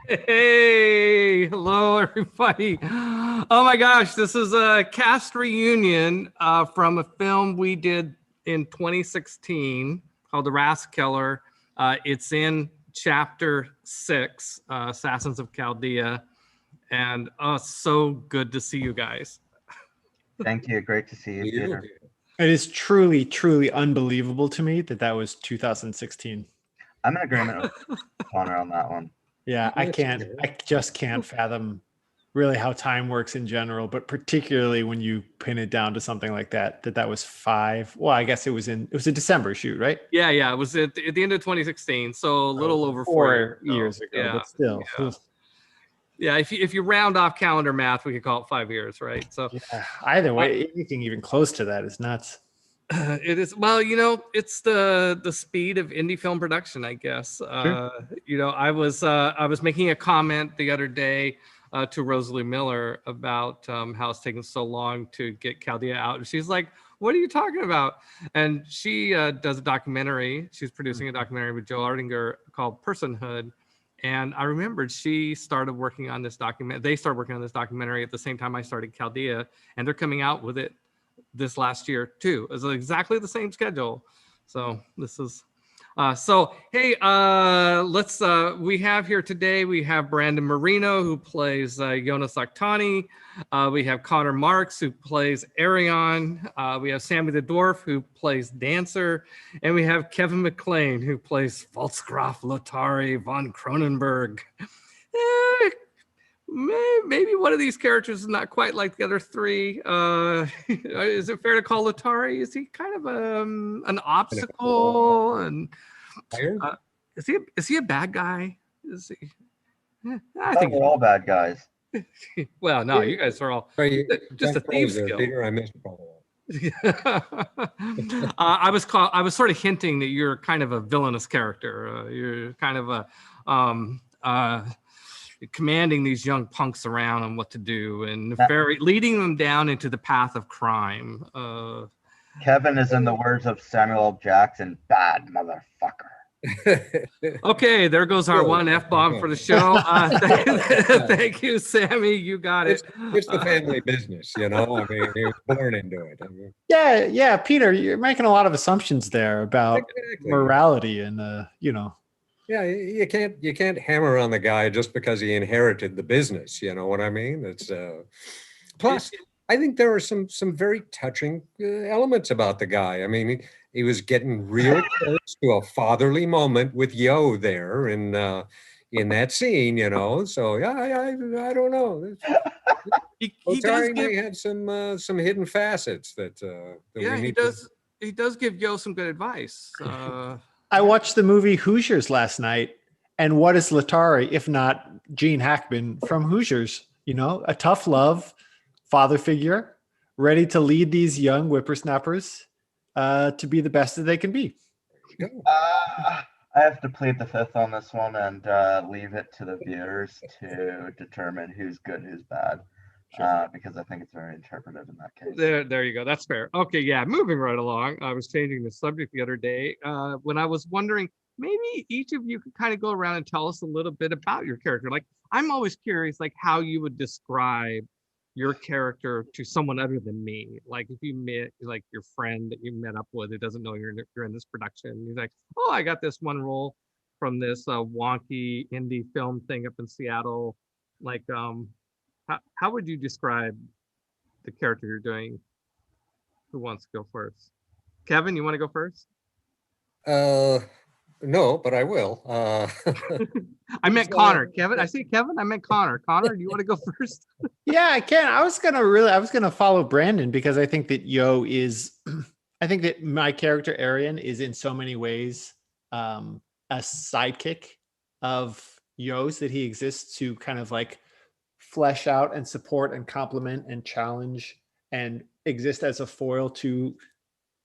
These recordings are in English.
Hey, hello everybody. Oh my gosh, this is a cast reunion from a film we did in 2016 called The Rathskeller. It's in chapter 6, Assassins of Chaldea, and so good to see you guys. Thank you. Great to see you, Peter. It is truly, truly unbelievable to me that was 2016. I'm in agreement with Connor on that one. Yeah, I just can't fathom really how time works in general, but particularly when you pin it down to something like that was 5. Well, I guess it was a December shoot, right? Yeah, it was at the end of 2016, so a little over 4 years ago, yeah, but still. Yeah, if you round off calendar math, we could call it 5 years, right? So yeah, either way, anything even close to that is nuts. It is, well, it's the speed of indie film production, I guess. Sure. I was making a comment the other day to Rosalie Miller about how it's taken so long to get Chaldea out, and she's like, "What are you talking about?" And she does a documentary. She's producing a documentary with Joe Ardinger called Personhood. And I remembered she started working on this document. They started working on this documentary at the same time I started Chaldea, and they're coming out with it this last year too. It's exactly the same schedule. So this is hey, let's we have here today, we have Brandon Marino, who plays Jonas Octani. We have Connor Marks, who plays Arion. We have Sammy the Dwarf, who plays Dancer, and we have Kevin McLean, who plays Pfalzgraf Lotari von Cronenberg. Maybe one of these characters is not quite like the other three. Is it fair to call Lotari? Is he kind of an obstacle? And is he a bad guy? Is he? I think we're all bad guys. Well, no, you guys are all just a thieves guild. Peter, I missed I was sort of hinting that you're kind of a villainous character. You're kind of a commanding these young punks around on what to do and leading them down into the path of crime. Kevin is, in the words of Samuel L. Jackson, bad motherfucker. Okay, there goes our one F-bomb for the show. Thank you, Sammy. You got it. It's the family business, I mean, he was born into it. I mean, yeah, Peter, you're making a lot of assumptions there about morality and Yeah, you can't hammer on the guy just because he inherited the business. You know what I mean? It's plus, I think there are some very touching elements about the guy. I mean, he was getting real close to a fatherly moment with Yo there in that scene. So yeah, I don't know. He does have some hidden facets that we need. He does give Yo some good advice. I watched the movie Hoosiers last night, and what is Lotari if not Gene Hackman from Hoosiers? A tough love father figure, ready to lead these young whippersnappers to be the best that they can be. I have to plead the fifth on this one and leave it to the viewers to determine who's good, who's bad. Sure. Because I think it's very interpretive in that case. There you go. That's fair. Okay, yeah, moving right along. I was changing the subject the other day when I was wondering, maybe each of you could kind of go around and tell us a little bit about your character. Like, I'm always curious, like, how you would describe your character to someone other than me. Like, if you met, like, your friend that you met up with who doesn't know you're in this production, he's like, oh, I got this one role from this wonky indie film thing up in Seattle. Like, how would you describe the character you're doing? Who wants to go first? Kevin, you want to go first? No, but I will. I meant Connor. Kevin, I see Kevin. I meant Connor. Connor, do you want to go first? Yeah, I can. I was gonna follow Brandon because I think that I think that my character Arion is in so many ways a sidekick of Yo's, that he exists to kind of like flesh out and support and complement and challenge and exist as a foil to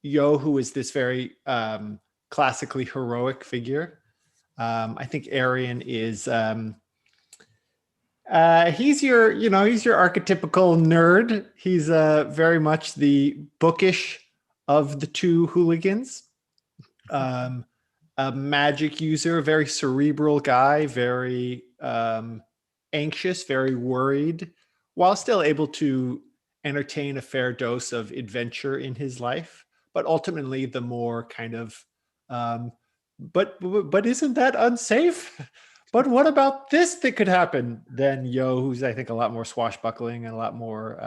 Yo, who is this very classically heroic figure. I think Arion is he's your archetypical nerd. He's very much the bookish of the two hooligans. A magic user, very cerebral guy, very anxious, very worried, while still able to entertain a fair dose of adventure in his life. But ultimately, the more kind of, but isn't that unsafe? But what about this that could happen? Then Yo, who's I think a lot more swashbuckling and a lot more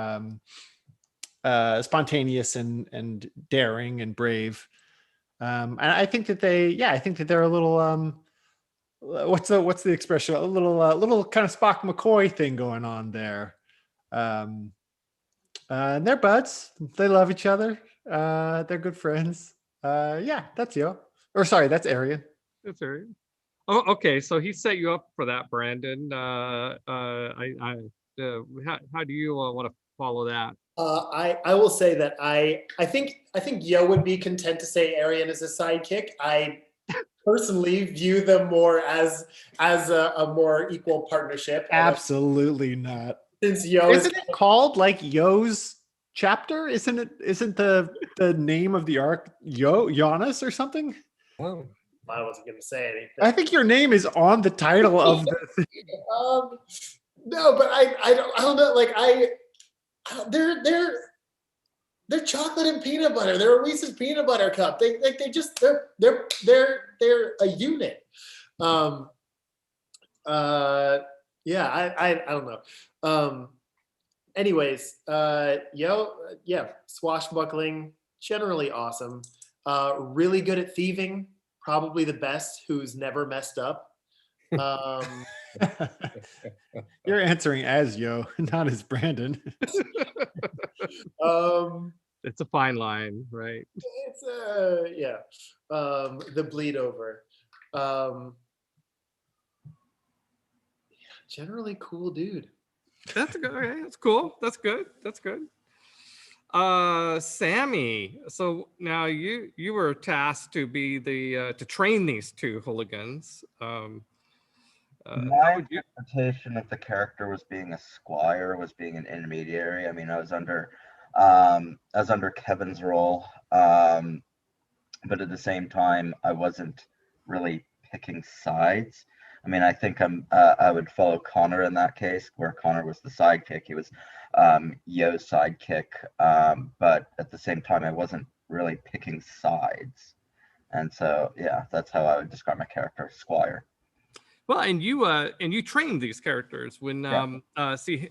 spontaneous and daring and brave. And I think that I think that they're a little what's the expression? A little kind of Spock McCoy thing going on there. And they're buds. They love each other. They're good friends. Yeah, that's Yo. Or sorry, that's Arian. That's all right. Oh, okay. So he set you up for that, Brandon. How do you want to follow that? I will say that I think Yo would be content to say Arian is a sidekick. I personally view them more as a more equal partnership. Absolutely not. Since Yo Isn't it called like Yo's chapter? Isn't the name of the arc Giannis or something? Oh, I wasn't going to say anything. I think your name is on the title of the No, but I don't know. Like they're chocolate and peanut butter. They're a Reese's peanut butter cup. They're a unit. Yeah, I don't know. Anyways, Yo, yeah, swashbuckling, generally awesome. Really good at thieving, probably the best who's never messed up. You're answering as Yo, not as Brandon. It's a fine line, right? It's yeah. The bleed over. Generally cool dude. That's good. Okay, that's cool. That's good. That's good. Sammy. So now you were tasked to be the to train these two hooligans. My interpretation of the character was being a squire, was being an intermediary. I mean, I was under Kevin's role, but at the same time, I wasn't really picking sides. I mean, I think I would follow Connor in that case, where Connor was the sidekick. He was Yo's sidekick, but at the same time, I wasn't really picking sides. And so, yeah, that's how I would describe my character, Squire. Well, and you trained these characters when as a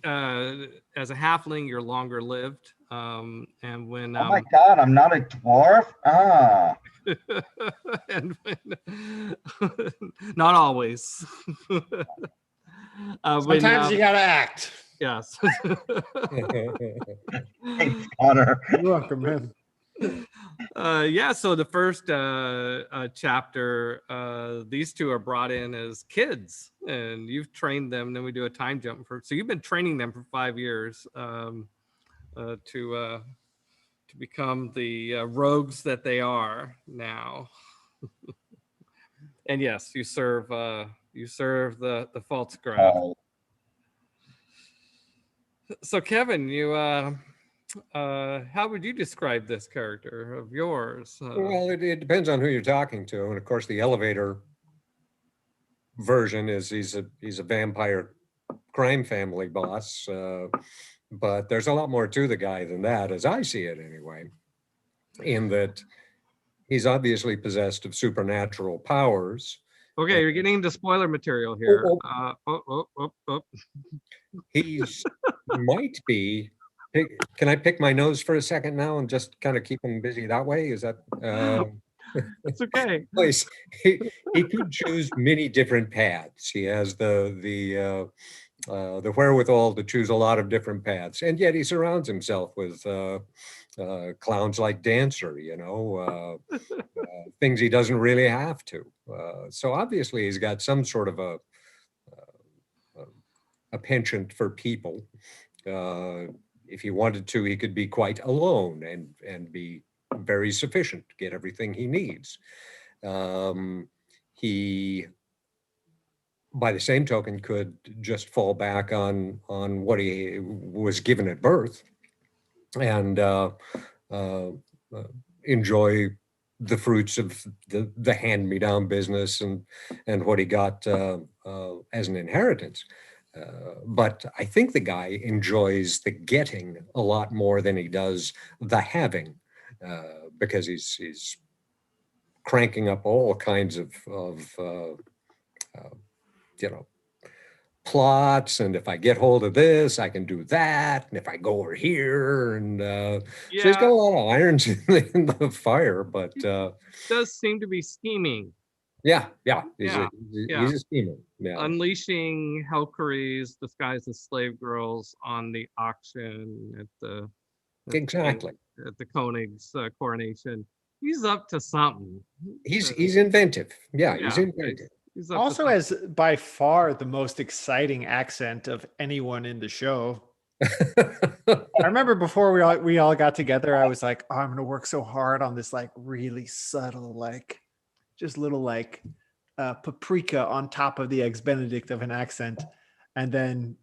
halfling you're longer lived, and when oh my god, I'm not a dwarf. and when, not always. Sometimes you gotta act. Yes. Thanks, Connor. You're welcome, man. Yeah, so the first chapter, these two are brought in as kids and you've trained them. Then we do a time jump so you've been training them for 5 years to become the rogues that they are now. And yes, you serve the false graph. So Kevin, how would you describe this character of yours? Well, it depends on who you're talking to, and of course, the elevator version is he's a vampire crime family boss, but there's a lot more to the guy than that, as I see it anyway. In that he's obviously possessed of supernatural powers. Okay, you're getting into spoiler material here. He's might be. Can I pick my nose for a second now and just kind of keep him busy that way? Is that? It's okay. Please, he could choose many different paths. He has the wherewithal to choose a lot of different paths, and yet he surrounds himself with clowns like Dancer. Things he doesn't really have to. So obviously, he's got some sort of a penchant for people. If he wanted to, he could be quite alone and be very sufficient to get everything he needs. He, by the same token, could just fall back on what he was given at birth and enjoy the fruits of the hand-me-down business and what he got as an inheritance. But I think the guy enjoys the getting a lot more than he does the having, because he's cranking up all kinds of you know, plots, and if I get hold of this, I can do that, and if I go over here, and so he's got a lot of irons in the fire. But does seem to be scheming. Yeah, he's Yeah, a schemer. Yeah, unleashing Helkeries disguised as slave girls on the auction at the Koenig's coronation. He's up to something. He's inventive. Yeah, he's inventive. He's Also has by far the most exciting accent of anyone in the show. I remember before we all got together, I was like, oh, I'm gonna work so hard on this like really subtle, like just little like paprika on top of the eggs Benedict of an accent. And then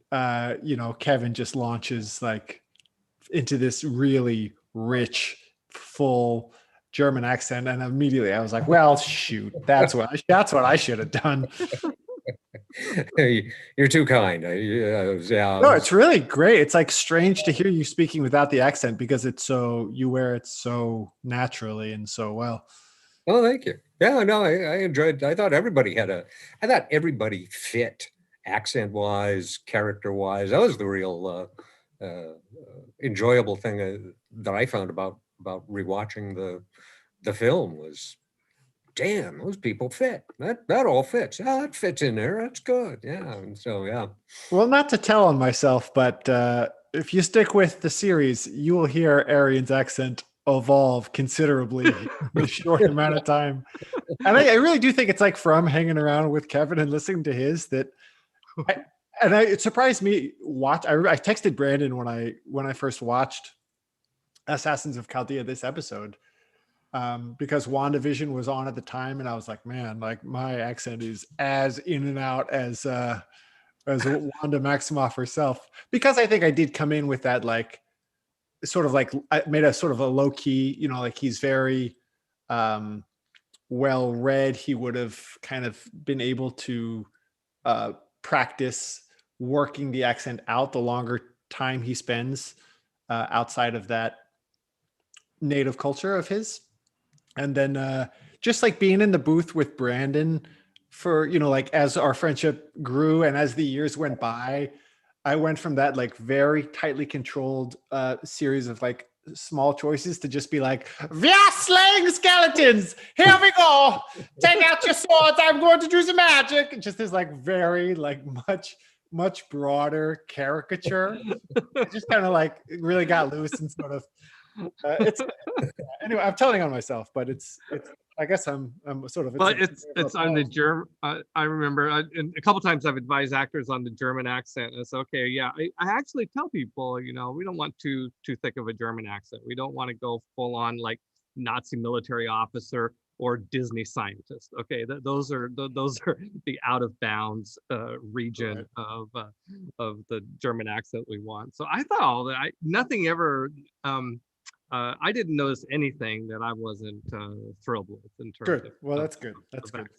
Kevin just launches like into this really rich, full German accent, and immediately I was like, well, shoot, that's what I should have done. You're too kind. No, it's really great. It's like strange to hear you speaking without the accent because you wear it so naturally and so well. Oh, thank you. Yeah, no, I enjoyed. I thought everybody fit accent wise, character wise. That was the real enjoyable thing that I found about rewatching the film was, damn, those people fit. That all fits. Yeah, that fits in there. That's good. Yeah. And so, yeah. Well, not to tell on myself, but if you stick with the series, you will hear Arian's accent evolve considerably in a short amount of time. And I really do think it's like from hanging around with Kevin and listening to his that it surprised me. I texted Brandon when I first watched Assassins of Chaldea this episode, because WandaVision was on at the time, and I was like, man, like my accent is as in and out as Wanda Maximoff herself, because I think I did come in with that like sort of like I made a sort of a low key, like he's very well read. He would have kind of been able to practice working the accent out the longer time he spends outside of that native culture of his. And then just like being in the booth with Brandon for, like as our friendship grew and as the years went by, I went from that like very tightly controlled series of like small choices to just be like, we are slaying skeletons. Here we go. Take out your swords. I'm going to do some magic. Just this like very like much broader caricature. It just kind of like really got loose and sort of anyway, I'm telling on myself, but it's I guess I'm sort of. But it's on the German. I remember and a couple times I've advised actors on the German accent. And it's okay. Yeah, I actually tell people, we don't want too thick of a German accent. We don't want to go full on like Nazi military officer or Disney scientist. Okay, those are the out of bounds region of the German accent we want. So I thought all that nothing ever. I didn't notice anything that I wasn't thrilled with in terms of. Well, that's good. That's good.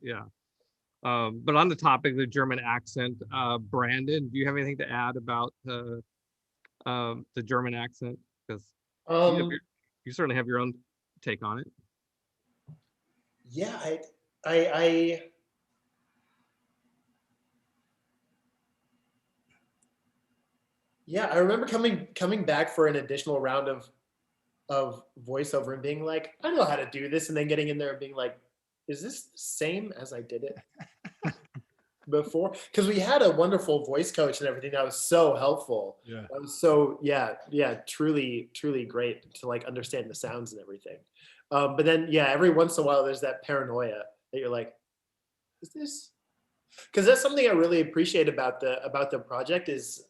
Yeah. But on the topic of the German accent, Brandon, do you have anything to add about the German accent? Because you certainly have your own take on it. Yeah, I yeah, I remember coming back for an additional round of voiceover and being like, I know how to do this, and then getting in there and being like, is this the same as I did it before? Because we had a wonderful voice coach and everything that was so helpful. Yeah. That was so truly great to like understand the sounds and everything. But then every once in a while there's that paranoia that you're like, is this? Because that's something I really appreciate about the project is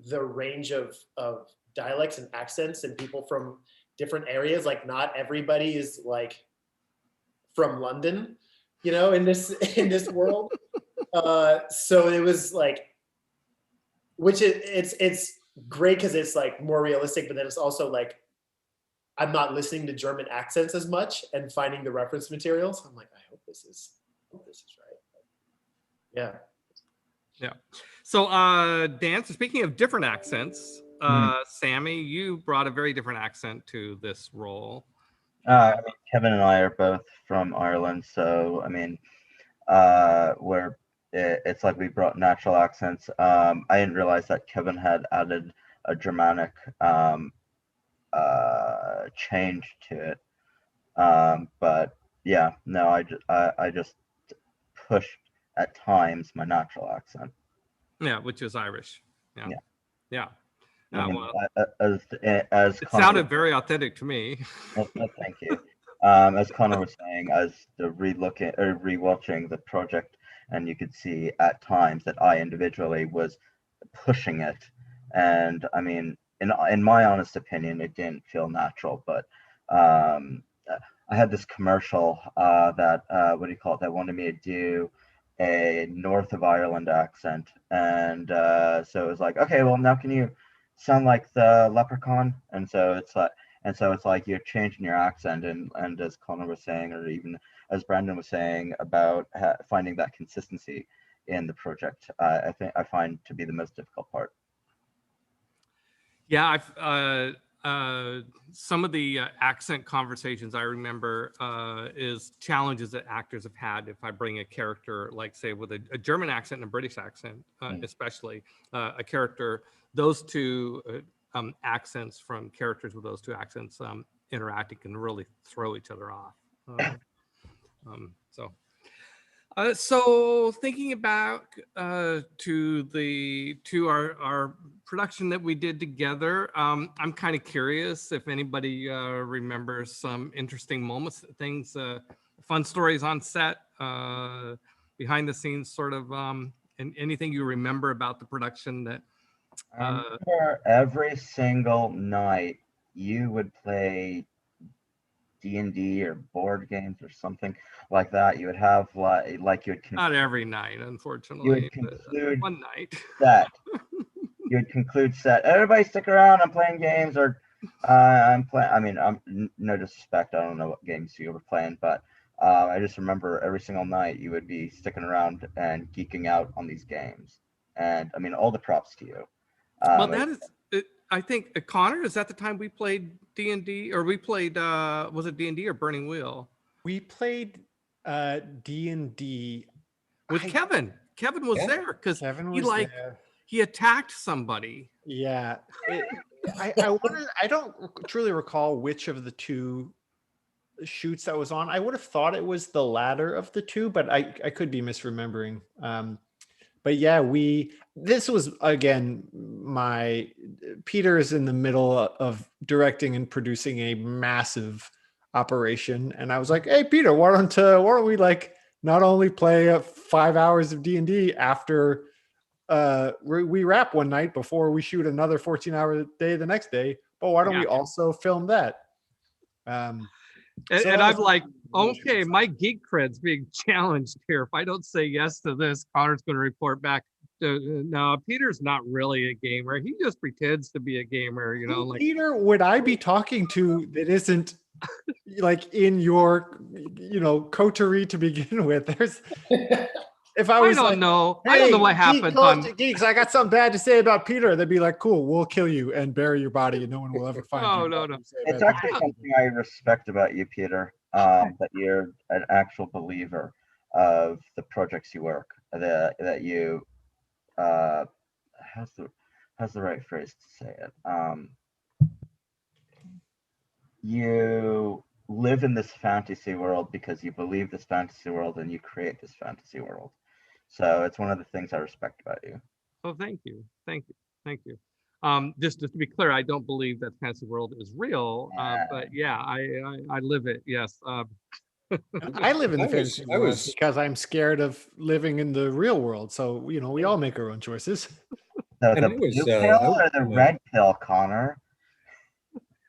the range of dialects and accents and people from different areas. Like not everybody is like from London, in this world. So it was like, which it's great because it's like more realistic, but then it's also like I'm not listening to German accents as much and finding the reference materials. I'm like, I hope this is right. But yeah. Yeah. So, Dan, so speaking of different accents, Sammy, you brought a very different accent to this role. I mean, Kevin and I are both from Ireland, so I mean, it's like we brought natural accents. I didn't realize that Kevin had added a Germanic change to it. But yeah, no, I just pushed at times my natural accent. Yeah, which is Irish. Yeah. Yeah. Yeah. I mean, Well, as it Connor sounded very authentic to me. thank you. As Connor was saying, as the rewatching the project, and you could see at times that I individually was pushing it, and I mean, in my honest opinion, it didn't feel natural. But I had this commercial that what do you call it? That wanted me to do a North of Ireland accent, and so it was like, okay, well now can you sound like the leprechaun? And so it's like you're changing your accent, and as Connor was saying, or even as Brandon was saying about finding that consistency in the project, I find to be the most difficult part. Yeah, some of the accent conversations I remember is challenges that actors have had. If I bring a character, like say with a German accent and a British accent, especially a character, those two accents from characters with those two accents interacting can really throw each other off. So thinking back to our production that we did together, I'm kind of curious if anybody remembers some interesting moments, things, fun stories on set, behind the scenes, sort of, and anything you remember about the production that. Every single night you would play D&D or board games or something like that. You would have like you would Not every night, unfortunately. You would conclude one night. set. You would conclude set. Everybody stick around. I'm playing games, or I'm playing. I mean, no disrespect. I don't know what games you were playing, but I just remember every single night you would be sticking around and geeking out on these games. And I mean, all the props to you. Well, that is. I think Connor, is that the time we played D&D, or we played was it D&D or Burning Wheel? We played D&D with Kevin. Kevin was there because he attacked somebody. Yeah, I wonder. I don't truly recall which of the two shoots that was on. I would have thought it was the latter of the two, but I could be misremembering. But yeah, this was again, Peter is in the middle of directing and producing a massive operation. And I was like, hey, Peter, why don't we like not only play 5 hours of D&D after we wrap one night before we shoot another 14-hour day the next day, but why don't we also film that? And I'm like, okay, my geek cred's being challenged here. If I don't say yes to this, Connor's going to report back. No, Peter's not really a gamer. He just pretends to be a gamer, you know. Like, Peter, would I be talking to that isn't like in your, coterie to begin with? If I was, I don't know. I don't know what happened. Geeks, I got something bad to say about Peter. They'd be like, cool, we'll kill you and bury your body, and no one will ever find you. No. It's actually something I respect about you, Peter. That you're an actual believer of the projects you work. That you, how's the right phrase to say it? You live in this fantasy world because you believe this fantasy world and you create this fantasy world. So it's one of the things I respect about you. Oh, thank you. Just to be clear, I don't believe that fantasy world is real, but yeah, I live it. Yes. I live in the fantasy world because I'm scared of living in the real world. So we all make our own choices. So the blue pill or the red pill, Connor?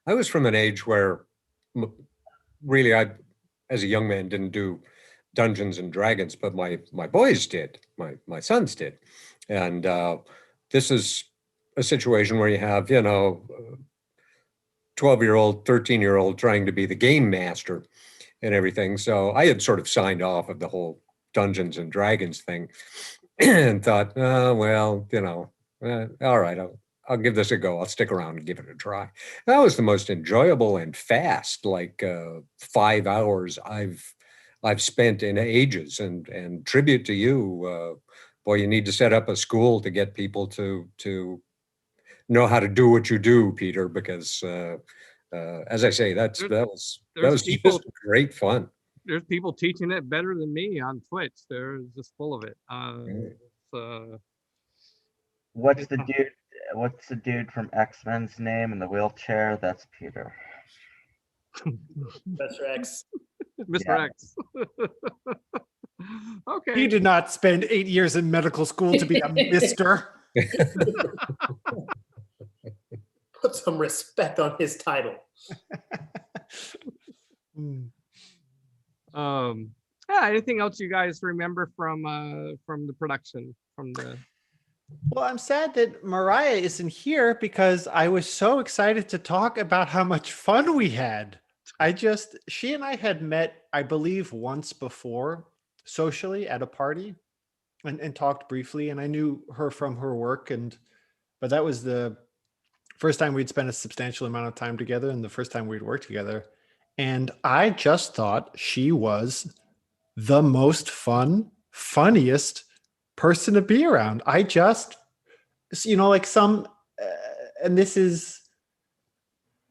I was from an age where really I, as a young man, didn't do Dungeons and Dragons, but my boys did, my sons did. And this is a situation where you have, 12-year-old, 13-year-old trying to be the game master and everything. So I had sort of signed off of the whole Dungeons and Dragons thing and thought, oh, well, all right, I'll give this a go. I'll stick around and give it a try. That was the most enjoyable and fast, like 5 hours I've spent in ages. And tribute to you, boy, you need to set up a school to get people to know how to do what you do, Peter, because as I say, that was people just great fun. There's people teaching it better than me on Twitch. They're just full of it. What's the dude from X-Men's name in the wheelchair? That's Peter. Mr. X. Mr. Yeah. X. Okay. He did not spend 8 years in medical school to be a mister. Put some respect on his title. Yeah, anything else you guys remember from the production, from the Well, I'm sad that Mariah isn't here because I was so excited to talk about how much fun we had. She and I had met, I believe, once before socially at a party and talked briefly. And I knew her from her work. But that was the first time we'd spent a substantial amount of time together and the first time we'd worked together. And I just thought she was the most funniest person to be around. I just, like some, and this is,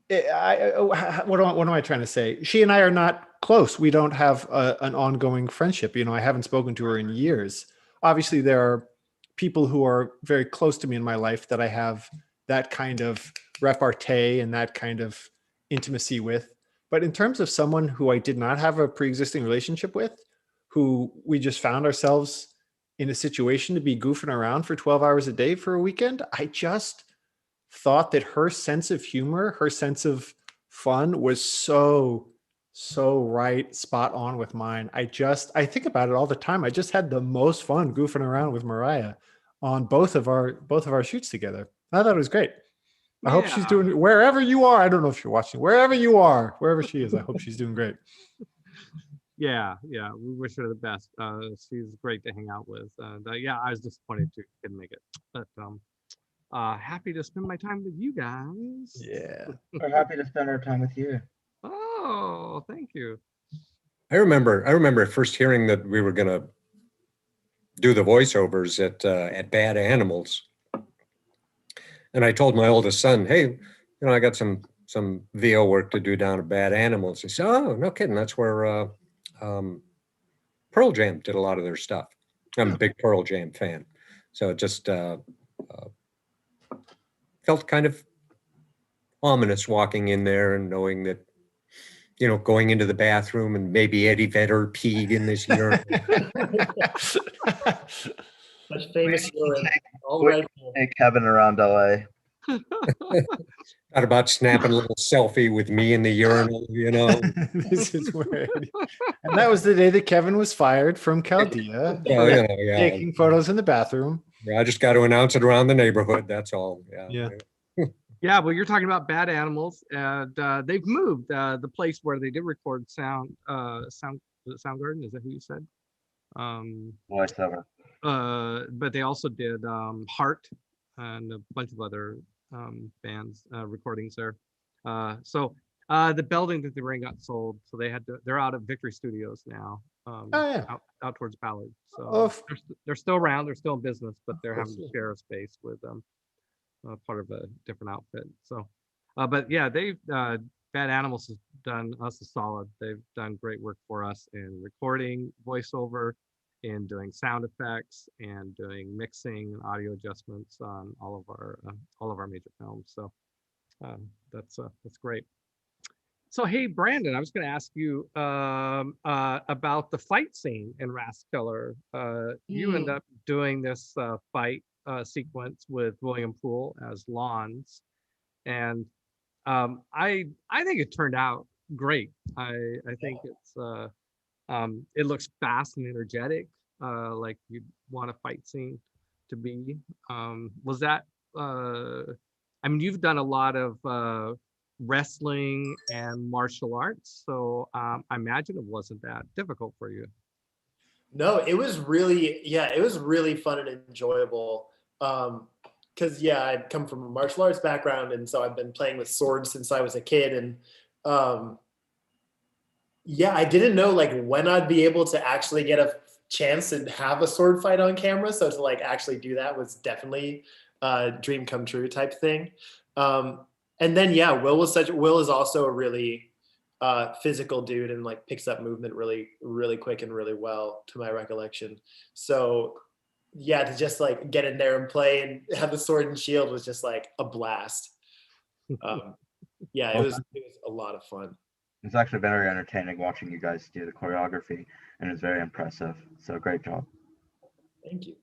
what am I trying to say? She and I are not close. We don't have an ongoing friendship. I haven't spoken to her in years. Obviously, there are people who are very close to me in my life that I have that kind of repartee and that kind of intimacy with. But in terms of someone who I did not have a pre-existing relationship with, who we just found ourselves in a situation to be goofing around for 12 hours a day for a weekend, I just thought that her sense of humor, her sense of fun was so right, spot on with mine. I think about it all the time. I just had the most fun goofing around with Mariah on both of our shoots together. I thought it was great. I hope she's doing, wherever you are. I don't know if you're watching, wherever you are, wherever she is, I hope she's doing great. Yeah, we wish her the best. She's great to hang out with. Yeah, I was disappointed she couldn't make it, but happy to spend my time with you guys. Yeah, we're happy to spend our time with you. Oh, thank you. I remember first hearing that we were gonna do the voiceovers at Bad Animals, and I told my oldest son, "Hey, I got some VO work to do down at Bad Animals." He said, "Oh, no kidding. That's where Pearl Jam did a lot of their stuff." I'm a big Pearl Jam fan, so it just felt kind of ominous walking in there and knowing that, going into the bathroom and maybe Eddie Vedder peed in this urinal. Such famous urine. All Wait, right. Hey, Kevin around LA. Thought about snapping a little selfie with me in the urinal, This is where, and that was the day that Kevin was fired from Chaldea. Well, Taking photos in the bathroom. I just got to announce it around the neighborhood. That's all. Yeah. Yeah, well, you're talking about Bad Animals, and they've moved the place where they did record Soundgarden. Is that who you said? Voiceover. But they also did Heart and a bunch of other bands recordings there. So the building that they were in got sold, so they're out of Victory Studios now. Out towards Ballard. So they're still around, they're still in business, but they're having to share a space with part of a different outfit. So but yeah, they've Bad Animals has done us a solid. They've done great work for us in recording voiceover, in doing sound effects, and doing mixing and audio adjustments on all of our major films. So that's great. So hey, Brandon, I was going to ask you about the fight scene in Rathskeller. You end up doing this fight sequence with William Poole as Lons, and I think it turned out great. I think it looks fast and energetic, like you'd want a fight scene to be. Was that? I mean, you've done a lot of wrestling and martial arts. So I imagine it wasn't that difficult for you. No, it was really, yeah, it was really fun and enjoyable. Because yeah, I'd come from a martial arts background, and so I've been playing with swords since I was a kid, and um, yeah, I didn't know like when I'd be able to actually get a chance and have a sword fight on camera. So to like actually do that was definitely a dream come true type thing. Um, and then yeah, Will is also a really physical dude and like picks up movement really really quick and really well to my recollection. So yeah, to just like get in there and play and have the sword and shield was just like a blast. Um, yeah, it was a lot of fun. It's actually very entertaining watching you guys do the choreography, and it's very impressive. So great job. Thank you.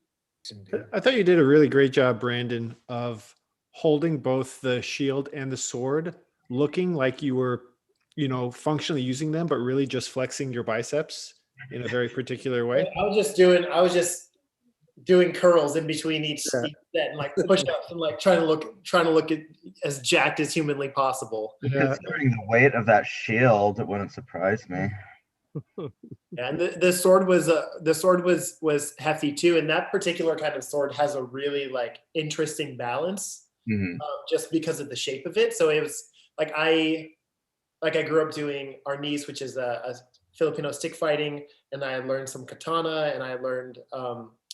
I thought you did a really great job, Brandon, of holding both the shield and the sword, looking like you were, functionally using them, but really just flexing your biceps in a very particular way. I was just doing curls in between each set and like push ups and like trying to look at as jacked as humanly possible. Yeah. Considering the weight of that shield, it wouldn't surprise me. And the sword was hefty too, and that particular kind of sword has a really like interesting balance, just because of the shape of it. So it was like I grew up doing arnis, which is a Filipino stick fighting, and I learned some katana, and I learned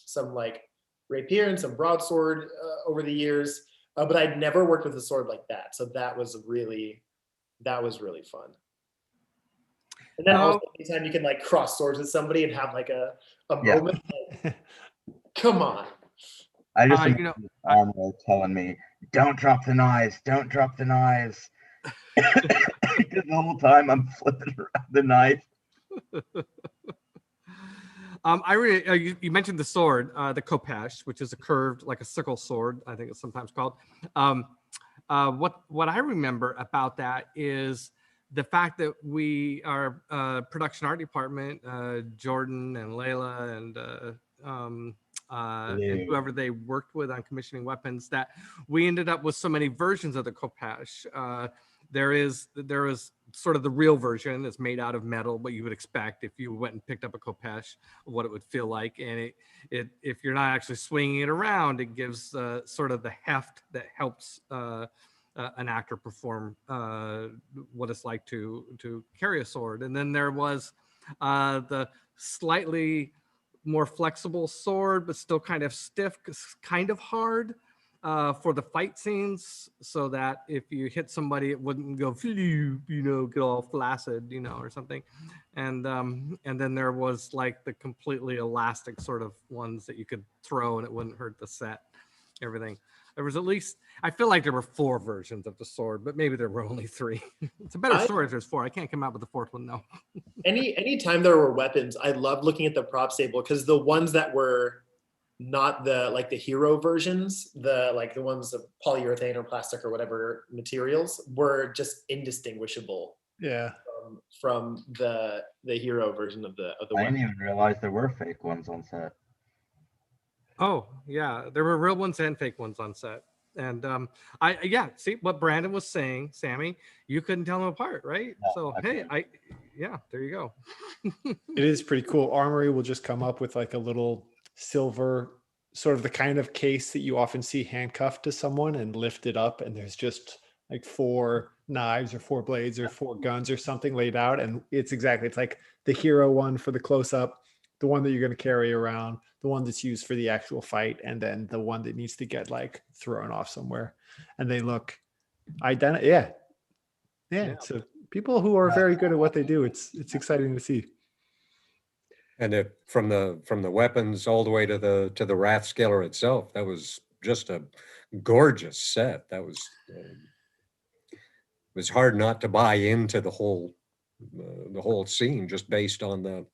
some like rapier and some broadsword over the years, but I'd never worked with a sword like that. So that was really fun. And then also anytime you can like cross swords with somebody and have like a moment, like, come on. I just Armor telling me, "Don't drop the knives, don't drop the knives." Because the whole time I'm flipping around the knife. I really you mentioned the sword, the khopesh, which is a curved like a sickle sword, I think it's sometimes called. What I remember about that is the fact that our production art department, Jordan and Layla and whoever they worked with on commissioning weapons, that we ended up with so many versions of the khopesh. There is sort of the real version that's made out of metal, what you would expect if you went and picked up a khopesh, what it would feel like. And it if you're not actually swinging it around, it gives sort of the heft that helps an actor perform what it's like to carry a sword. And then there was the slightly more flexible sword, but still kind of stiff, kind of hard for the fight scenes, so that if you hit somebody, it wouldn't go, get all flaccid, or something. And then there was like the completely elastic sort of ones that you could throw and it wouldn't hurt the set, everything. There was at least, I feel like there were 4 versions of the sword, but maybe there were only 3. It's a better sword if there's 4. I can't come out with the 4th one, though. Anytime there were weapons, I loved looking at the prop table, because the ones that were not the hero versions, the ones of polyurethane or plastic or whatever materials, were just indistinguishable. Yeah. From the hero version of the I didn't even realize there were fake ones on set. Oh yeah, there were real ones and fake ones on set. And see what Brandon was saying, Sammy, you couldn't tell them apart, right? No, So hey, there you go. It is pretty cool. Armory will just come up with like a little silver, sort of the kind of case that you often see handcuffed to someone, and lift it up, and there's just like 4 knives or 4 blades or 4 guns or something laid out. And it's like the hero one for the close up, the one that you're going to carry around, the one that's used for the actual fight, and then the one that needs to get like thrown off somewhere. And they look identical. Yeah. So people who are very good at what they do, it's exciting to see. And from the weapons all the way to the Rathskeller itself, that was just a gorgeous set. That was it was hard not to buy into the whole scene just based on the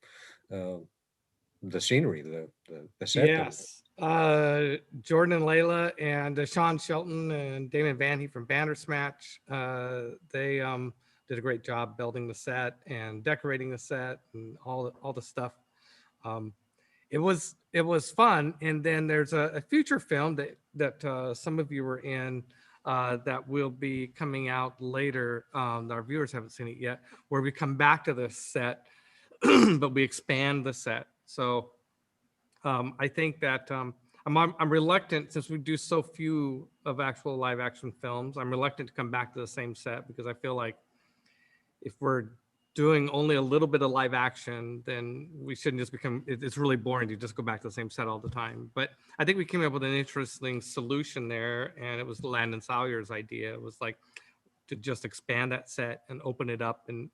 scenery, the set. Yes, Jordan and Layla and Sean Shelton and Damon Vanhee from Bandersnatch, they did a great job building the set and decorating the set and all the stuff. It was fun. And then there's a feature film that some of you were in that will be coming out later. Our viewers haven't seen it yet, where we come back to the set, but we expand the set. So I think that I'm reluctant, since we do so few of actual live action films, I'm reluctant to come back to the same set, because I feel like if we're doing only a little bit of live action, then we shouldn't just become, it's really boring to just go back to the same set all the time. But I think we came up with an interesting solution there, and it was Landon Sawyer's idea. It was like to just expand that set and open it up and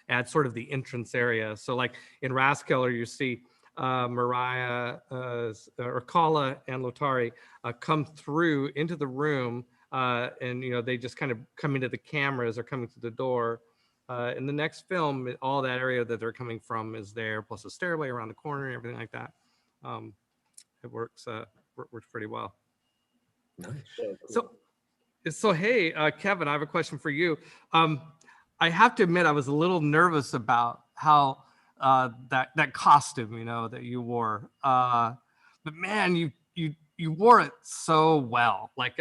add sort of the entrance area. So like in Rathskeller, you see Mariah, or Kala and Lotari come through into the room, and they just kind of come into the cameras or coming through the door. In the next film, all that area that they're coming from is there, plus a stairway around the corner and everything like that. It works pretty well. Nice. So hey, Kevin, I have a question for you. I have to admit, I was a little nervous about how that costume, that you wore. But man, you wore it so well. I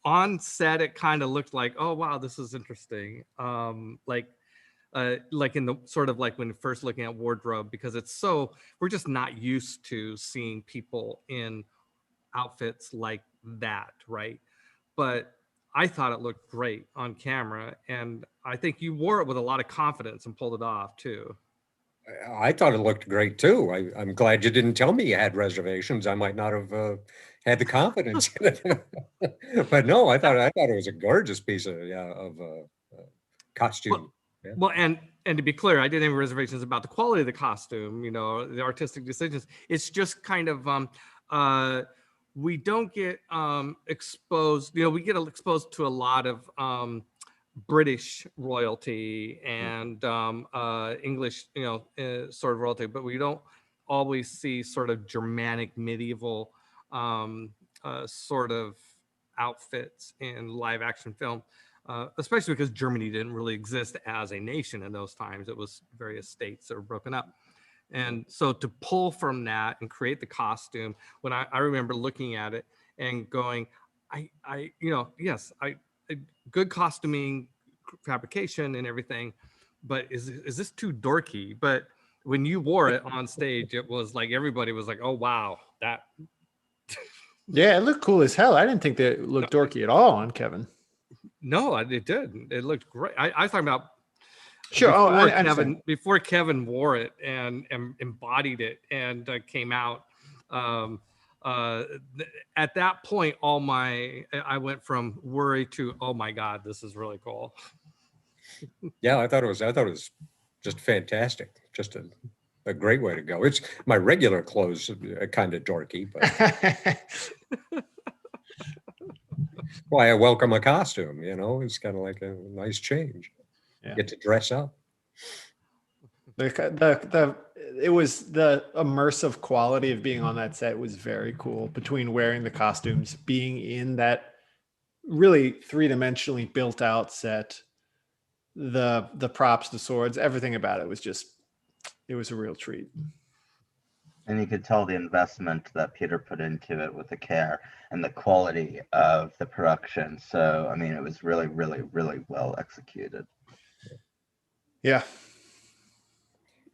on set, it kind of looked like, oh wow, this is interesting. Like in the sort of like when first looking at wardrobe, because we're just not used to seeing people in outfits like that, right? But I thought it looked great on camera, and I think you wore it with a lot of confidence and pulled it off too. I thought it looked great too. I'm glad you didn't tell me you had reservations. I might not have had the confidence in it. But no, I thought it was a gorgeous piece of costume. Well, and to be clear, I didn't have reservations about the quality of the costume, the artistic decisions. It's just kind of we don't get exposed. We get exposed to a lot of British royalty and English, sort of royalty, but we don't always see sort of Germanic medieval sort of outfits in live action film, especially because Germany didn't really exist as a nation in those times. It was various states that were broken up. And so to pull from that and create the costume, when I remember looking at it and going, yes, good costuming, fabrication and everything, but is this too dorky? But when you wore it on stage, it was like everybody was like, oh wow, that. Yeah, it looked cool as hell. I didn't think that it looked dorky at all on Kevin. No, it didn't. It looked great. I was talking about sure. Before Kevin wore it and embodied it and came out. At that point, I went from worry to, oh my God, this is really cool. Yeah, I thought it was just fantastic. Just a great way to go. It's my regular clothes are kind of dorky, but why I welcome a costume, it's kind of like a nice change. Yeah. Get to dress up. It was the immersive quality of being on that set was very cool, between wearing the costumes, being in that really three-dimensionally built out set, the props, the swords, everything about it was a real treat. And you could tell the investment that Peter put into it with the care and the quality of the production. So, I mean, it was really, really, really well executed. Yeah.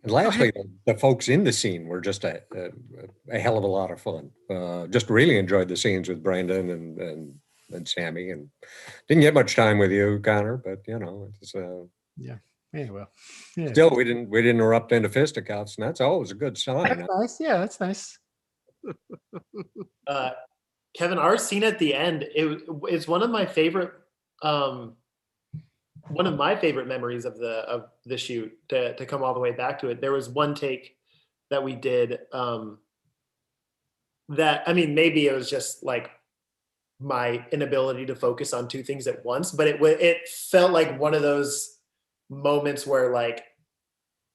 And lastly, the folks in the scene were just a hell of a lot of fun. Just really enjoyed the scenes with Brandon and Sammy, and didn't get much time with you, Connor, but it's yeah. Well, still we didn't erupt into fisticuffs, and that's always a good sign. That's nice. Yeah, that's nice. Kevin, our scene at the end, it's one of my favorite memories of the shoot, to come all the way back to it. There was one take that we did that, I mean, maybe it was just like my inability to focus on two things at once, but it felt like one of those moments where, like,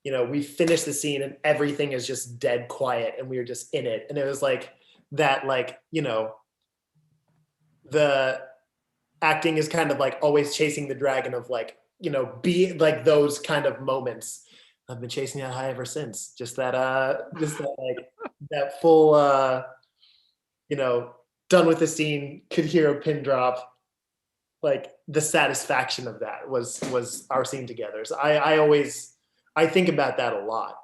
we finished the scene and everything is just dead quiet and we were just in it. And it was like that, like, the acting is kind of like always chasing the dragon of, like, be like those kind of moments. I've been chasing that high ever since. Just that like that full, done with the scene, could hear a pin drop. Like the satisfaction of that was our scene together. So I think about that a lot.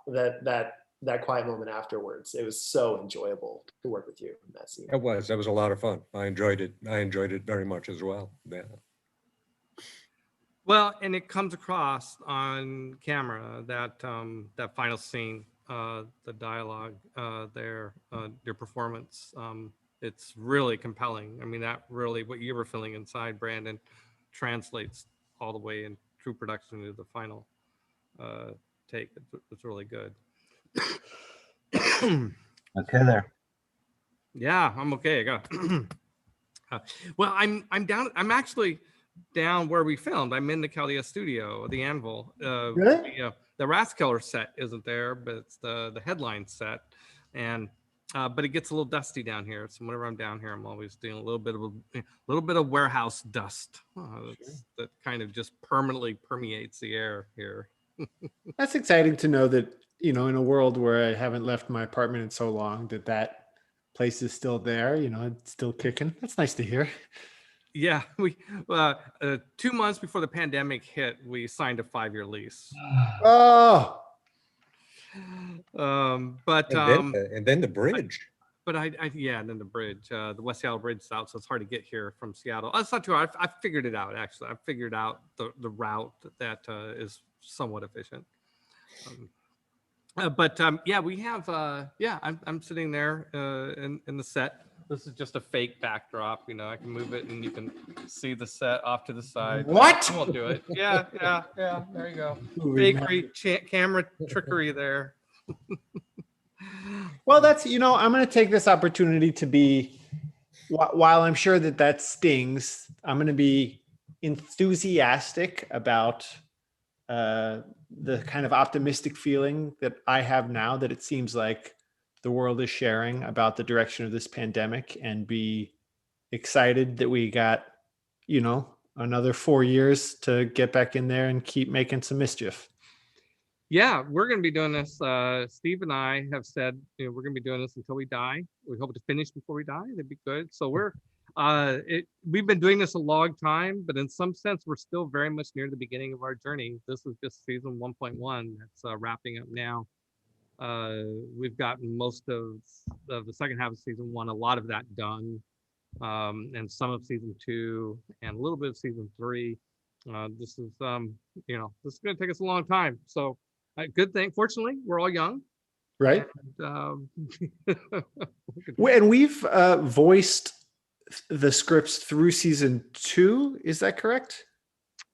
That quiet moment afterwards. It was so enjoyable to work with you in that scene. That was a lot of fun. I enjoyed it. I enjoyed it very much as well. Yeah. Well, and it comes across on camera that that final scene, the dialogue there, your performance. It's really compelling. I mean, that really what you were feeling inside, Brandon, translates all the way in true production into the final take. It's really good. Okay, there. Yeah, I'm okay. I got. Well, I'm down. I'm actually down where we filmed. I'm in the Chaldea studio, the Anvil. Really? The Rathskeller set isn't there, but it's the headline set, and but it gets a little dusty down here. So whenever I'm down here, I'm always doing a little bit of warehouse dust. That kind of just permanently permeates the air here. That's exciting to know that, in a world where I haven't left my apartment in so long, that place is still there, it's still kicking. That's nice to hear. Yeah, we 2 months before the pandemic hit, we signed a 5-year lease. Oh, But And then the bridge. But yeah, and then the bridge, the West Seattle Bridge is out, so it's hard to get here from Seattle. That's not true. I figured it out, actually. I figured out the route that is somewhat efficient. Yeah, we have. I'm sitting there in the set. This is just a fake backdrop. I can move it, and you can see the set off to the side. What? I won't do it. Yeah. There you go. Movie Fakery, camera trickery there. well, that's, I'm going to take this opportunity to be, while I'm sure that stings, I'm going to be enthusiastic about the kind of optimistic feeling that I have now that it seems like the world is sharing about the direction of this pandemic, and be excited that we got, another 4 years to get back in there and keep making some mischief. Yeah, we're going to be doing this. Steve and I have said, we're going to be doing this until we die. We hope to finish before we die. That'd be good. So we've been doing this a long time, but in some sense, we're still very much near the beginning of our journey. This is just season 1.1 that's wrapping up now. We've gotten most of the second half of season 1, a lot of that done, and some of season 2, and a little bit of season 3. This is going to take us a long time. So good thing. Fortunately, we're all young. Right. And we've voiced the scripts through season 2. Is that correct?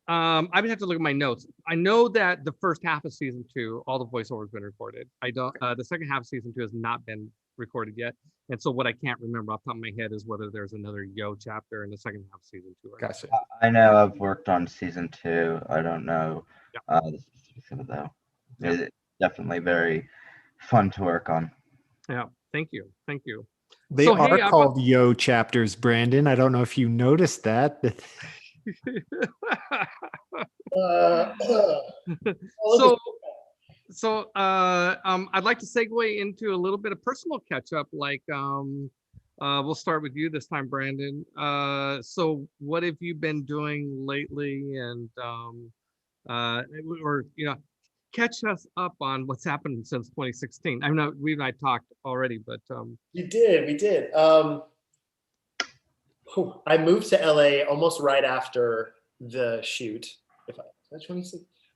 I would have to look at my notes. I know that the first half of season 2, all the voiceover has been recorded. I don't. The second half of season 2 has not been recorded yet, and so what I can't remember off the top of my head is whether there's another Yo chapter in the second half of season 2. Or Gotcha. I know I've worked on season 2. I don't know Yeah. the specifics of it though. It's definitely very fun to work on. Yeah. Thank you. They are called Yo chapters, Brandon. I don't know if you noticed that. So I'd like to segue into a little bit of personal catch up. Like we'll start with you this time, Brandon. So what have you been doing lately, and catch us up on what's happened since 2016. I know we and I talked already, but we did. I moved to LA almost right after the shoot.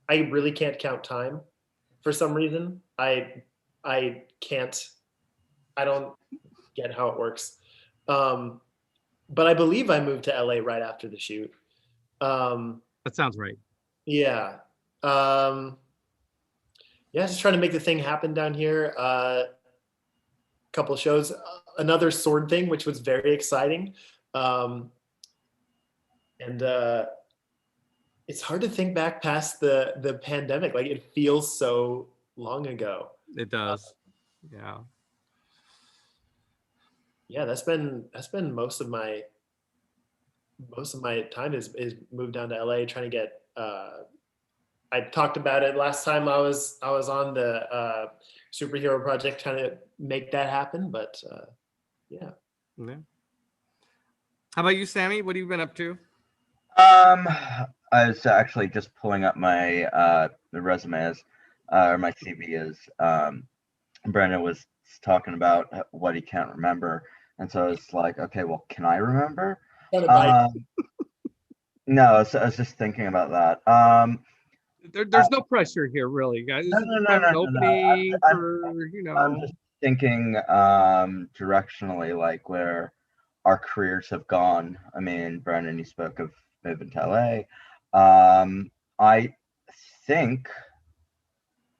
I really can't count time for some reason. I don't get how it works. But I believe I moved to LA right after the shoot. That sounds right. Yeah. Just trying to make the thing happen down here. Couple shows, another sword thing, which was very exciting. It's hard to think back past the pandemic. Like, it feels so long ago. It does. Yeah. Yeah, that's been most of my time is moved down to LA trying to get I talked about it last time I was on the superhero project, trying to make that happen, but yeah. How about you, Sammy? What have you been up to? I was actually just pulling up my the resumes or my CV as Brendan was talking about what he can't remember, and so it's like, okay, well, can I remember? Kind of bite. No, I was just thinking about that. There's no pressure here, really, guys. No, This is no, no, kind of no, an no, no. opening for, I'm just thinking directionally, like where our careers have gone. I mean, Brandon, you spoke of moving to LA. I think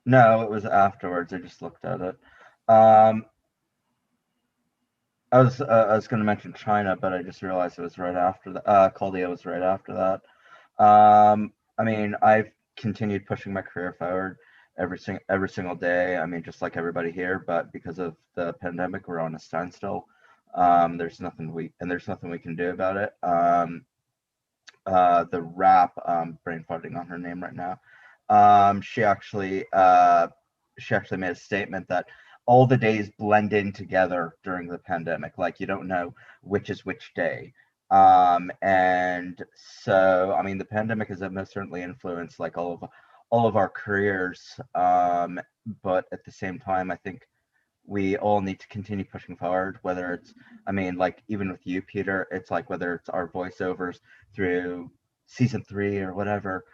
no, it was afterwards. I just looked at it. Um, I was going to mention China, but I just realized it was right after that. Chaldea was right after that. I mean, I've continued pushing my career forward every single day. I mean, just like everybody here, but because of the pandemic, we're on a standstill. There's nothing we can do about it. The rap, brain farting on her name right now. She actually made a statement that all the days blend in together during the pandemic. Like you don't know which is which day. And so, I mean, the pandemic has most certainly influenced like all of our careers. But at the same time, I think we all need to continue pushing forward, whether it's, I mean, like even with you, Peter, it's like whether it's our voiceovers through season 3 or whatever,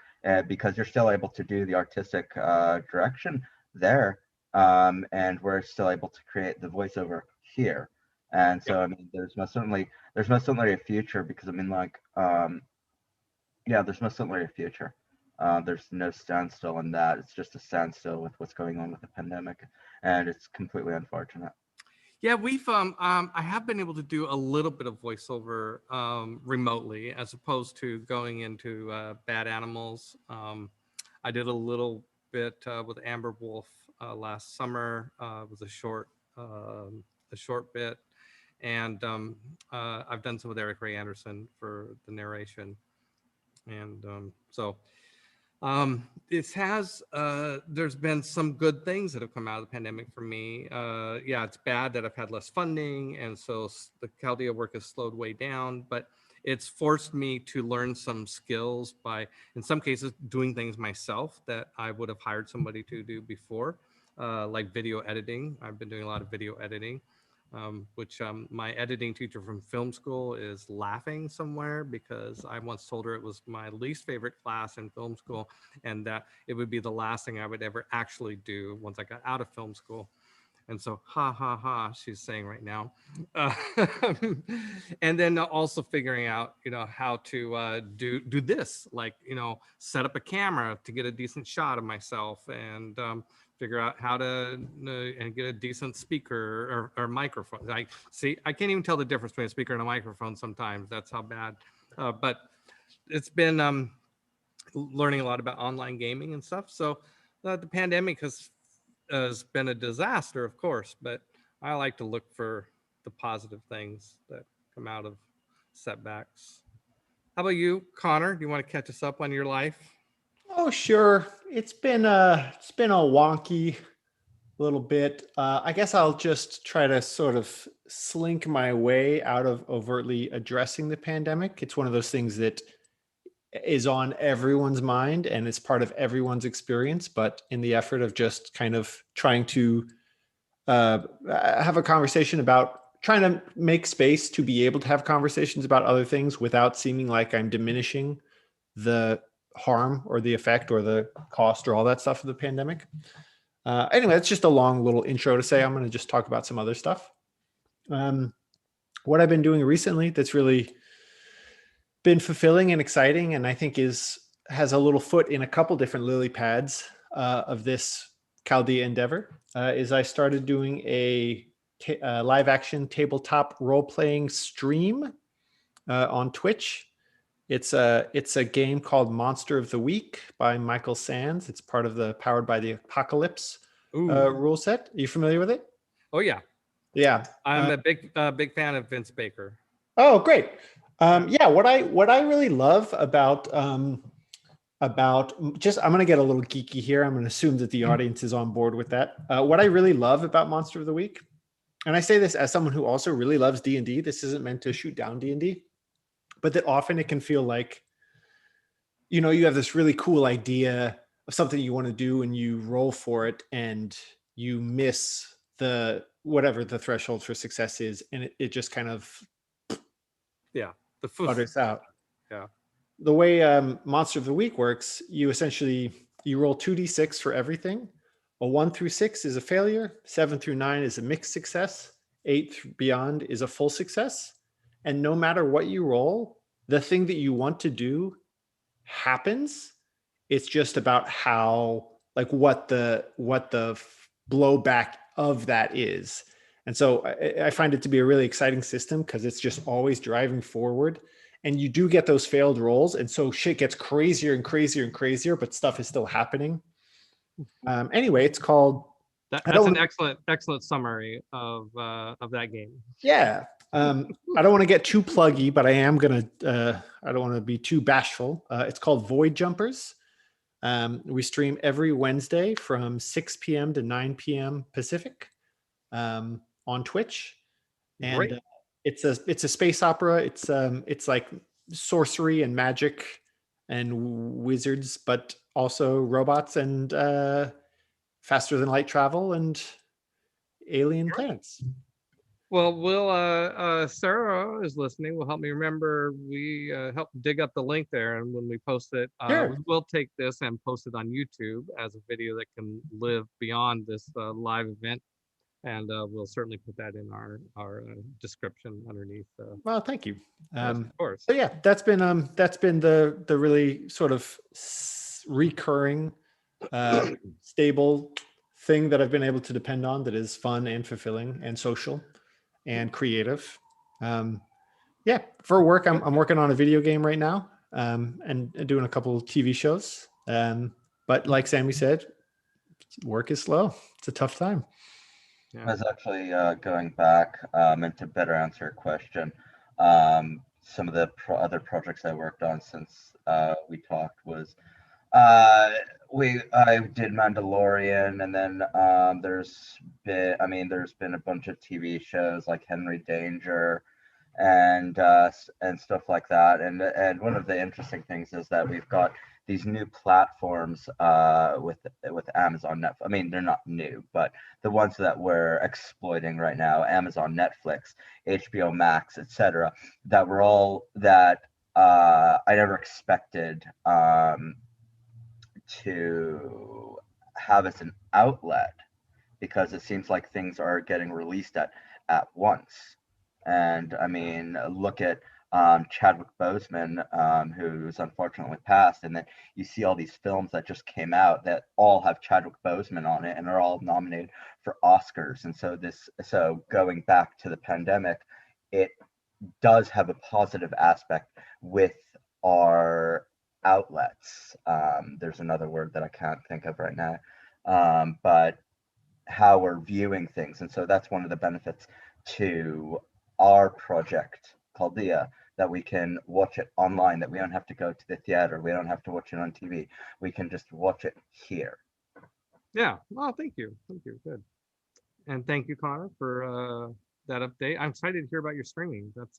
because you're still able to do the artistic direction there, and we're still able to create the voiceover here. And so, I mean, there's most certainly a future, because I mean, like, yeah, there's most certainly a future. There's no standstill in that. It's just a standstill with what's going on with the pandemic, and it's completely unfortunate. Yeah, we've I have been able to do a little bit of voiceover remotely, as opposed to going into Bad Animals. I did a little bit with Amber Wolf last summer. It was a short bit, and I've done some with Eric Ray Anderson for the narration, and so it has there's been some good things that have come out of the pandemic for me. Yeah, it's bad that I've had less funding, and so the Chaldea work has slowed way down, but it's forced me to learn some skills by, in some cases, doing things myself that I would have hired somebody to do before, like video editing. I've been doing a lot of video editing, which my editing teacher from film school is laughing somewhere, because I once told her it was my least favorite class in film school, and that it would be the last thing I would ever actually do once I got out of film school. And so, ha ha ha, she's saying right now. Uh, and then also figuring out, how to do this, like, set up a camera to get a decent shot of myself, and figure out how to and get a decent speaker or microphone. I can't even tell the difference between a speaker and a microphone sometimes. That's how bad. But it's been learning a lot about online gaming and stuff. So the pandemic has been a disaster, of course, but I like to look for the positive things that come out of setbacks. How about you, Connor? Do you want to catch us up on your life? Oh, sure. It's been a wonky little bit. I guess I'll just try to sort of slink my way out of overtly addressing the pandemic. It's one of those things that is on everyone's mind and it's part of everyone's experience, but in the effort of just kind of trying to have a conversation about trying to make space to be able to have conversations about other things without seeming like I'm diminishing the harm or the effect or the cost or all that stuff of the pandemic. Anyway, that's just a long little intro to say I'm going to just talk about some other stuff. What I've been doing recently that's really been fulfilling and exciting, and I think has a little foot in a couple different lily pads of this Chaldea endeavor, is I started doing a live action tabletop role playing stream on Twitch. It's a game called Monster of the Week by Michael Sands. It's part of the Powered by the Apocalypse rule set. Are you familiar with it? Oh yeah, yeah. I'm a big fan of Vince Baker. Oh, great. Yeah, what I really love about just, I'm going to get a little geeky here. I'm going to assume that the audience is on board with that. What I really love about Monster of the Week, and I say this as someone who also really loves D&D. This isn't meant to shoot down D&D. but that often it can feel like, you know, you have this really cool idea of something you want to do and you roll for it and you miss the whatever the threshold for success is, and it just kind of Yeah. The foof. butters out. Yeah. The way Monster of the Week works, you roll 2d6 for everything. A 1 through 6 is a failure, 7 through 9 is a mixed success, 8 beyond is a full success. And no matter what you roll, the thing that you want to do happens. It's just about how, like, what the blowback of that is. And so I find it to be a really exciting system because it's just always driving forward. And you do get those failed rolls, and so shit gets crazier and crazier and crazier, but stuff is still happening. Anyway, it's called. That's don't- an excellent summary of that game. Yeah. I don't want to get too pluggy, but I am gonna. I don't want to be too bashful. It's called Void Jumpers. We stream every Wednesday from 6 p.m. to 9 p.m. Pacific on Twitch, and Great. it's a space opera. It's like sorcery and magic and wizards, but also robots and faster than light travel and alien planets. Well, Sarah is listening. Will help me remember. We help dig up the link there, and when we post it, Sure. we will take this and post it on YouTube as a video that can live beyond this live event, and we'll certainly put that in our description underneath. Well, thank you. Yes, of course. So yeah, that's been the really sort of recurring, stable thing that I've been able to depend on. That is fun and fulfilling and social and creative. Yeah, for work, I'm working on a video game right now, and doing a couple of TV shows. But like Sammy said, work is slow. It's a tough time. I was actually going back and to better answer your question. Some of the other projects I worked on since we talked was I did Mandalorian, and then there's been a bunch of TV shows like Henry Danger and stuff like that. And one of the interesting things is that we've got these new platforms with Amazon Netflix. I mean, they're not new, but the ones that we're exploiting right now, Amazon, Netflix, HBO Max, etc., that were all that I never expected to have as an outlet, because it seems like things are getting released at once. And I mean, look at Chadwick Boseman, who's unfortunately passed, and then you see all these films that just came out that all have Chadwick Boseman on it and are all nominated for Oscars. And so going back to the pandemic, it does have a positive aspect with our outlets. There's another word that I can't think of right now, but how we're viewing things. And so that's one of the benefits to our project, Chaldea, that we can watch it online, that we don't have to go to the theater, we don't have to watch it on TV, we can just watch it here. Yeah. Well, thank you. Good. And thank you, Connor, for that update. I'm excited to hear about your streaming. That's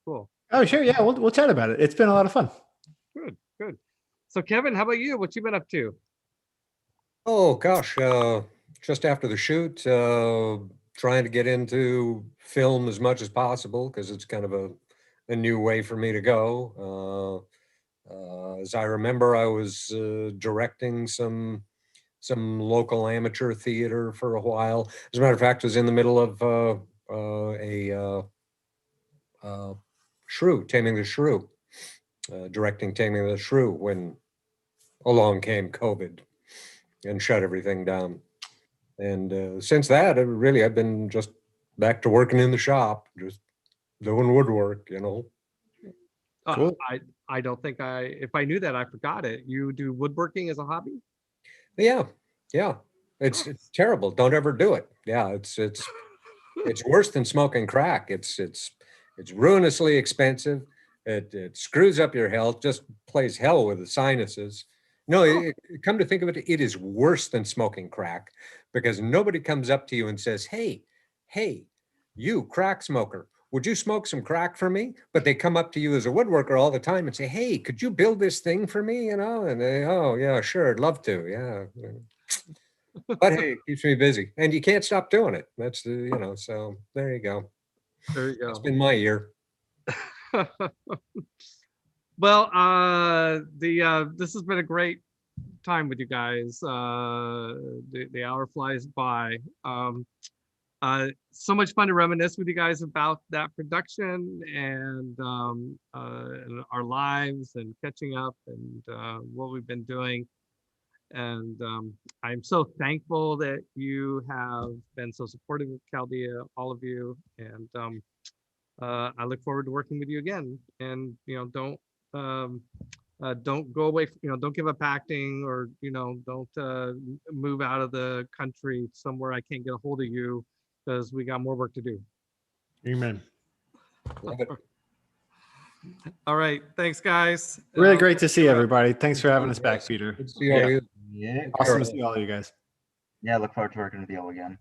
cool. Oh, sure. Yeah, we'll chat about it. It's been a lot of fun. Good. So, Kevin, how about you? What you been up to? Oh gosh, just after the shoot, trying to get into film as much as possible because it's kind of a new way for me to go. As I remember, I was directing some local amateur theater for a while. As a matter of fact, I was in the middle of a shrew, Taming the Shrew, directing Taming the Shrew when along came COVID and shut everything down. And since that, I've been just back to working in the shop, just doing woodwork, you know. Cool. I don't think if I knew that, I forgot it. You do woodworking as a hobby? Yeah. It's terrible. Don't ever do it. Yeah, it's worse than smoking crack. It's ruinously expensive. It screws up your health, just plays hell with the sinuses. No, come to think of it, it is worse than smoking crack because nobody comes up to you and says, hey, you crack smoker, would you smoke some crack for me? But they come up to you as a woodworker all the time and say, hey, could you build this thing for me? You know, and they, oh yeah, sure, I'd love to. Yeah. But hey, it keeps me busy and you can't stop doing it. That's the, you know, so there you go. There you It's go. been my year. Well, this has been a great time with you guys. The hour flies by. So much fun to reminisce with you guys about that production and our lives and catching up and what we've been doing. And I'm so thankful that you have been so supportive of Chaldea, all of you. And I look forward to working with you again. And don't go away. Don't give up acting, or don't move out of the country somewhere I can't get a hold of you, because we got more work to do. Amen. Love it. All right, thanks guys. Really great to see everybody. Thanks for having us back, Peter. Good to see all of you. Yeah. Awesome to see all of you guys. Yeah, look forward to working with you all again.